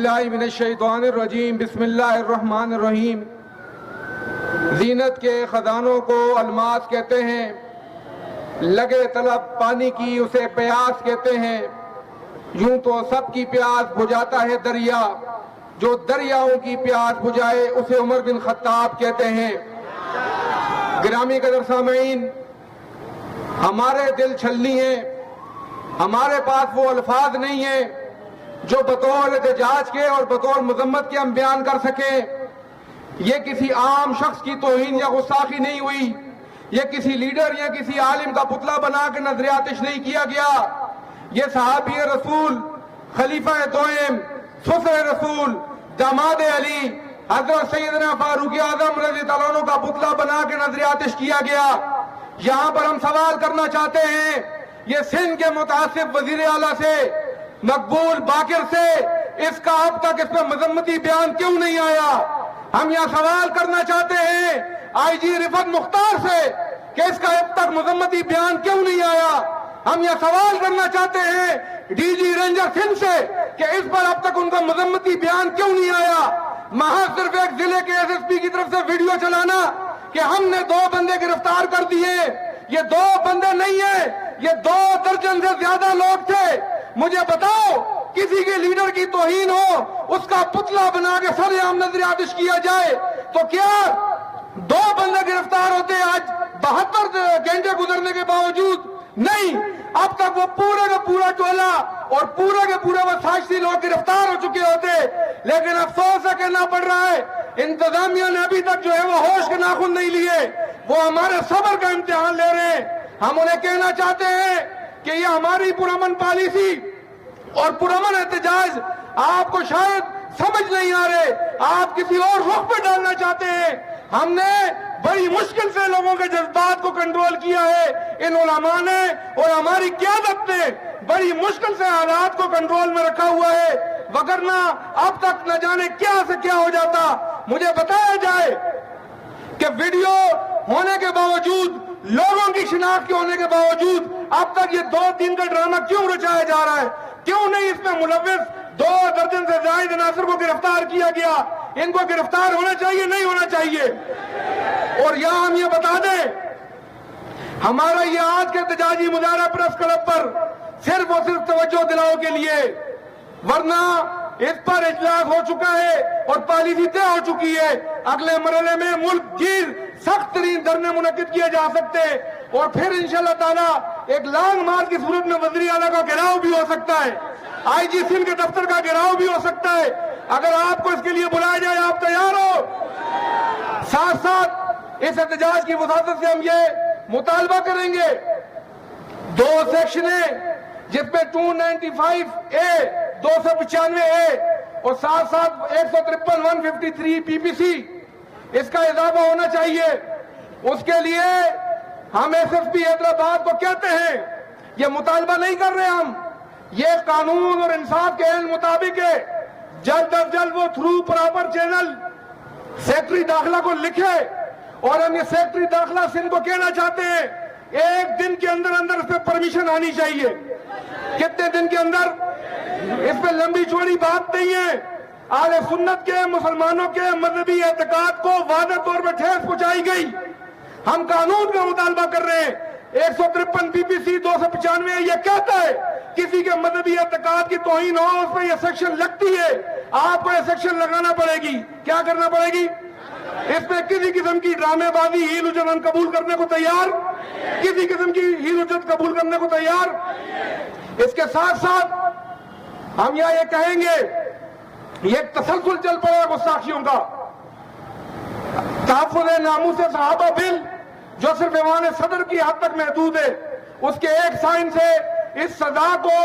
باللہ من الشیطان الرجیم بسم اللہ الرحمن الرحیم۔ زینت کے خزانوں کو الماس کہتے ہیں، لگے طلب پانی کی اسے پیاس کہتے ہیں، یوں تو سب کی پیاس بجھاتا ہے دریا، جو دریاؤں کی پیاس بجھائے اسے عمر بن خطاب کہتے ہیں۔ گرامی قدر سامعین، ہمارے دل چھلنی ہیں، ہمارے پاس وہ الفاظ نہیں ہیں جو بطور احتجاج کے اور بطور مذمت کے ہم بیان کر سکیں۔ یہ کسی عام شخص کی توہین یا گستاخی نہیں ہوئی، یہ کسی لیڈر یا کسی عالم کا پتلا بنا کے نظر آتش نہیں کیا گیا، یہ صحابی رسول، خلیفہ دوئم، سسر رسول، داماد علی، حضرت سیدنا فاروق اعظم رضی اللہ عنہ کا پتلا بنا کے نظر آتش کیا گیا۔ یہاں پر ہم سوال کرنا چاہتے ہیں، یہ سندھ کے متعصب وزیر اعلیٰ سے، مقبول باقر سے اس کا اب تک اس میں مذمتی بیان کیوں نہیں آیا؟ ہم یہاں سوال کرنا چاہتے ہیں آئی جی رفعت مختار سے کہ اس کا اب تک مذمتی بیان کیوں نہیں آیا؟ ہم یہ سوال کرنا چاہتے ہیں ڈی جی رینجر سندھ سے کہ اس پر اب تک ان کا مذمتی بیان کیوں نہیں آیا؟ محض صرف ایک ضلع کے ایس ایس پی کی طرف سے ویڈیو چلانا کہ ہم نے 2 بندے گرفتار کر دیے، یہ 2 بندے نہیں ہیں، یہ 2 درجن سے زیادہ لوگ تھے۔ مجھے بتاؤ، کسی کے لیڈر کی توہین ہو، اس کا پتلا بنا کے سر عام نظر آتش کیا جائے تو کیا 2 بندے گرفتار ہوتے آج 72 گھنٹے گزرنے کے باوجود؟ نہیں، اب تک وہ پورے کا پورا ٹولہ اور پورے کے پورے وہ سازشی لوگ گرفتار ہو چکے ہوتے، لیکن افسوس ہے کہنا پڑ رہا ہے انتظامیہ نے ابھی تک جو ہے وہ ہوش کے ناخن نہیں لیے، وہ ہمارے صبر کا امتحان لے رہے ہیں۔ ہم انہیں کہنا چاہتے ہیں کہ یہ ہماری پرامن پالیسی اور پرامن احتجاج آپ کو شاید سمجھ نہیں آ رہے، آپ کسی اور رخ پہ ڈالنا چاہتے ہیں۔ ہم نے بڑی مشکل سے لوگوں کے جذبات کو کنٹرول کیا ہے، ان علماء نے اور ہماری قیادت نے بڑی مشکل سے حالات کو کنٹرول میں رکھا ہوا ہے، وگرنہ اب تک نہ جانے کیا سے کیا ہو جاتا۔ مجھے بتایا جائے کہ ویڈیو ہونے کے باوجود، لوگوں کی شناخت کے ہونے کے باوجود اب تک یہ 2 دن کا ڈرامہ کیوں رچایا جا رہا ہے؟ کیوں نہیں اس میں ملوث 2 درجن سے زائد عناصر کو گرفتار کیا گیا؟ ان کو گرفتار ہونا چاہیے، نہیں ہونا چاہیے؟ اور یہاں ہم یہ بتا دیں، ہمارا یہ آج کے احتجاجی مظاہرہ پریس کلب پر صرف اور صرف توجہ دلاؤ کے لیے، ورنہ اس پر اجلاس ہو چکا ہے اور پالیسی طے ہو چکی ہے۔ اگلے مرحلے میں ملک گیر سخت ترین دھرنے منعقد کیے جا سکتے ہیں اور پھر انشاءاللہ تعالیٰ ایک لانگ مارچ کی صورت میں وزیر اعلیٰ کا گھیراؤ بھی ہو سکتا ہے، آئی جی سندھ کے دفتر کا گھیراؤ بھی ہو سکتا ہے۔ اگر آپ کو اس کے لیے بلایا جائے، آپ تیار ہو؟ ساتھ ساتھ اس احتجاج کی وساطت سے ہم یہ مطالبہ کریں گے، 2 سیکشن ہیں جس پہ 295A 295A اور ساتھ ساتھ 153 153 PPC اس کا اضافہ ہونا چاہیے۔ اس کے لیے ہم ایس ایس پی حیدرآباد کو کہتے ہیں، یہ مطالبہ نہیں کر رہے ہم، یہ قانون اور انصاف کے عین مطابق ہے، جلد از جلد وہ تھرو پراپر چینل سیکٹری داخلہ کو لکھے، اور ہم یہ سیکٹری داخلہ سندھ کو کہنا چاہتے ہیں 1 دن کے اندر اندر اس پہ پرمیشن آنی چاہیے۔ کتنے دن کے اندر؟ اس پہ لمبی چوڑی بات نہیں ہے، اہل سنت کے مسلمانوں کے مذہبی اعتقاد کو واضح طور پر ٹھیس پہنچائی گئی۔ ہم قانون کا مطالبہ کر رہے ہیں، 153 PPC 295 یہ کہتا ہے کسی کے مذہبی اعتقاد کی توہین ہو اس پہ یہ سیکشن لگتی ہے، آپ کو یہ سیکشن لگانا پڑے گی۔ کیا کرنا پڑے گی؟ اس پہ کسی قسم کی ڈرامے بازی ہیل اجت ہم قبول کرنے کو تیار؟ کسی قسم کی ہیل اجت قبول کرنے کو تیار؟ اس کے ساتھ ساتھ ہم یہ کہیں گے، یہ ایک تسلسل چل پڑا گستاخیوں کا، تحفظ ناموس صحابہ بل جو صرف ایوان صدر کی حد تک محدود ہے، اس کے ایک سائن سے اس سزا کو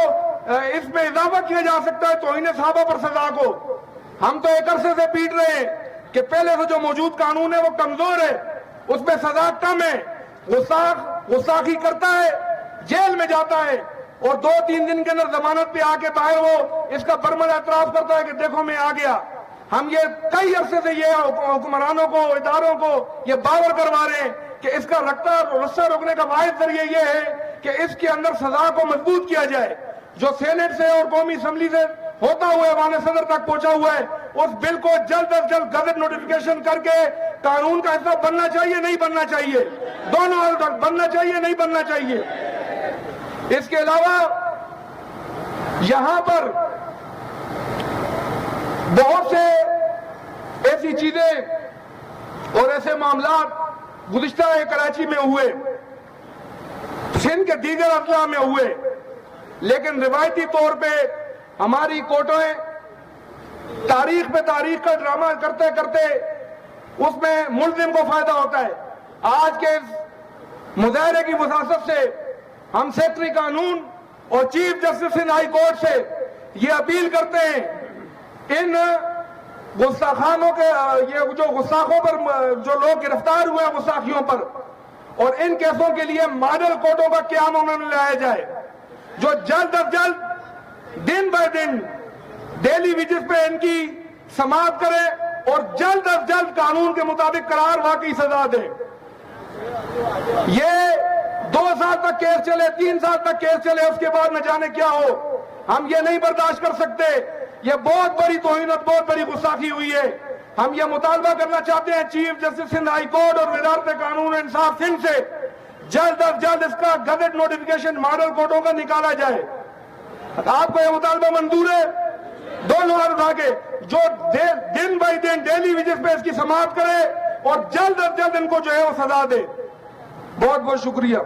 اس میں اضافہ کیا جا سکتا ہے، توہین صحابہ پر سزا کو۔ ہم تو ایک عرصے سے پیٹ رہے ہیں کہ پہلے سے جو موجود قانون ہے وہ کمزور ہے، اس میں سزا کم ہے، گستاخی کرتا ہے جیل میں جاتا ہے اور 2-3 دن کے اندر ضمانت پہ آ کے باہر وہ اس کا برملا اعتراف کرتا ہے کہ دیکھو میں آ گیا۔ ہم یہ کئی عرصے سے یہ حکمرانوں کو، اداروں کو یہ باور کروا رہے ہیں کہ اس کا رستہ روکنے کا واحد ذریعہ یہ ہے کہ اس کے اندر سزا کو مضبوط کیا جائے۔ جو سینٹ سے اور قومی اسمبلی سے ہوتا ہوا ایوان صدر تک پہنچا ہوا ہے، اس بل کو جلد از جلد گزٹ نوٹیفیکیشن کر کے قانون کا حصہ بننا چاہیے نہیں بننا چاہیے، دونوں بننا چاہیے نہیں بننا چاہیے۔ اس کے علاوہ یہاں پر بہت سے ایسی چیزیں اور ایسے معاملات گزشتہ کراچی میں ہوئے، سندھ کے دیگر اضلاع میں ہوئے، لیکن روایتی طور پہ ہماری کورٹیں تاریخ پہ تاریخ کا ڈرامہ کرتے کرتے اس میں ملزم کو فائدہ ہوتا ہے۔ آج کے اس مظاہرے کی وساطت سے ہم سیکرٹری قانون اور chief justice in high court سے یہ اپیل کرتے ہیں، ان گستاخانوں کے یہ جو گستاخوں پر جو لوگ گرفتار ہوئے ہیں گستاخیوں پر، اور ان کیسوں کے لیے ماڈل کورٹوں کا قیام انہوں نے لایا جائے، جو جلد از جلد دن بائی دن ڈیلی ویجز پہ ان کی سماعت کرے اور جلد از جلد قانون کے مطابق قرار واقعی سزا دے۔ یہ 2 سال تک کیس چلے، 3 سال تک کیس چلے، اس کے بعد نہ جانے کیا ہو، ہم یہ نہیں برداشت کر سکتے۔ یہ بہت بڑی توہینت، بہت بڑی گستاخی ہوئی ہے۔ ہم یہ مطالبہ کرنا چاہتے ہیں chief justice Sindh high court اور وزارت قانون و انصاف سندھ سے جلد از جلد اس کا گزٹ نوٹیفیکیشن ماڈل کورٹوں کا نکالا جائے۔ آپ کو یہ مطالبہ منظور ہے؟ دونوں ہاتھ اٹھا کے جو دن بائی دن ڈیلی ویجز پہ اس کی سماعت کرے اور جلد از جلد ان کو جو ہے وہ سزا دے۔ بہت بہت شکریہ۔